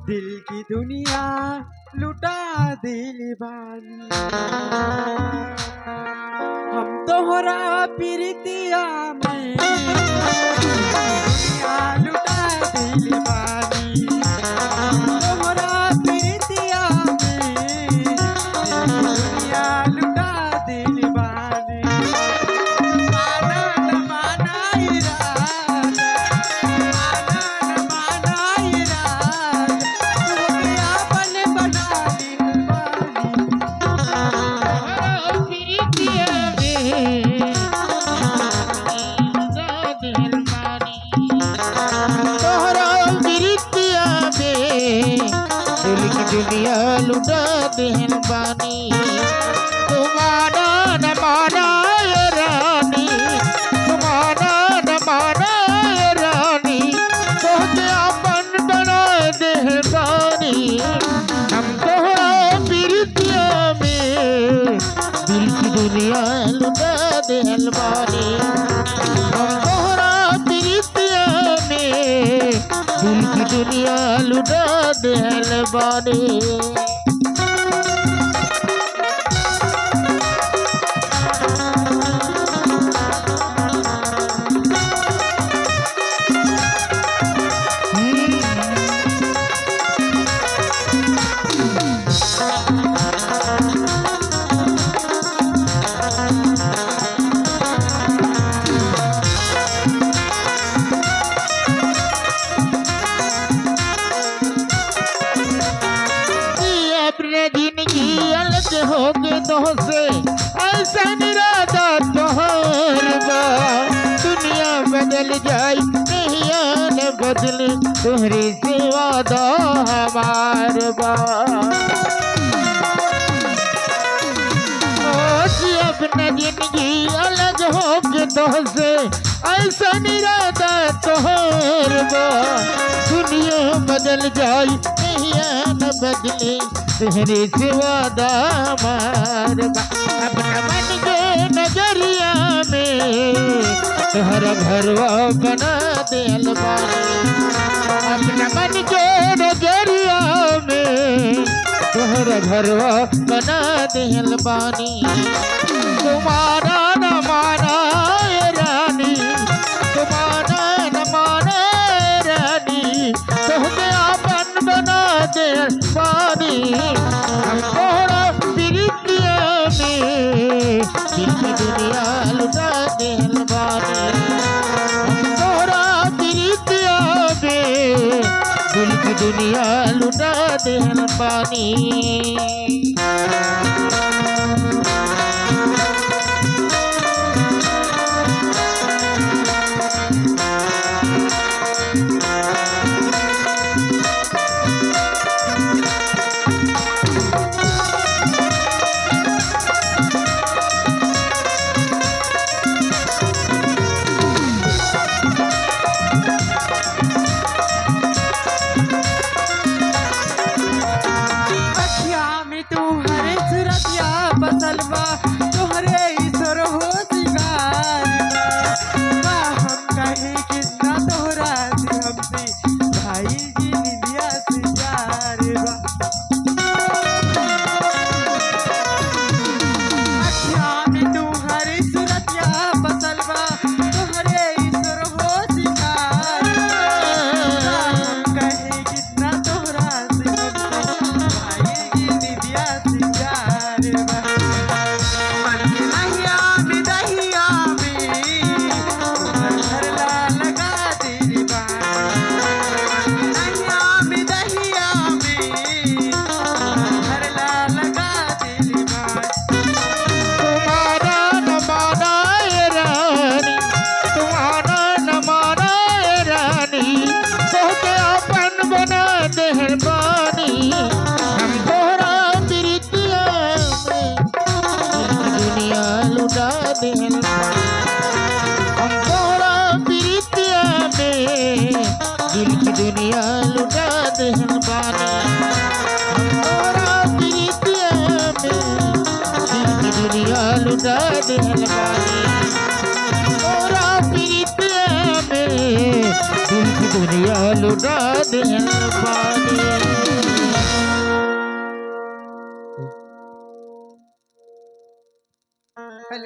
दिल की दुनिया लुटा दिल बानी। हम तोहरा प्रीतिया में दुनिया लुटा दिल बानी। हम तोहरा प्रीतिया में दुनिया लुटा दिल बानी। माना न माना इरादा, माना न माना दुनिया लुटा देहन बानी। तुम्हारा न माना ये रानी, तुम्हारा न माना ये रानी, तोहके अपन बना देहन बानी। हम तोहरा प्रीतिया में दिल की दुनिया लुटा देहन बानी। हम तोहरा प्रीतिया में दिल की दुनिया लुटा देहल बानी। होगे तुझसे ऐसा निरादा तोहर बा। दुनिया बदल जाए नहीं न बदले तुम्हारी से वादा हमार बा। अपना जिंदगी अलग होगे तुझसे ऐसा निरादा तोहर बा। दुनिया बदल जाए नहीं न बदले तेरे से वादा हमार बा। अपना मन के नजरिया में तुम्हारा घरवा बना दे अलबानी। अपना मन के नजरिया में तुम्हारा घरवा बना दे अलबानी। तुम्हारा न माना ये रानी, तुम्हारा न माना ये रानी, तुमने अपन बना दे अलबानी। हम तोहरा प्रीतिया में दिल की दुनिया लुटा देहल बानी। हम तोहरा प्रीतिया में दिल की दुनिया लुटा देहल बानी। दिल बानी तोरा प्रीतिया में दिल की दुनिया लुटा दिल बानी तोरा प्रीतिया में दिल की दुनिया लुटा दिल बानी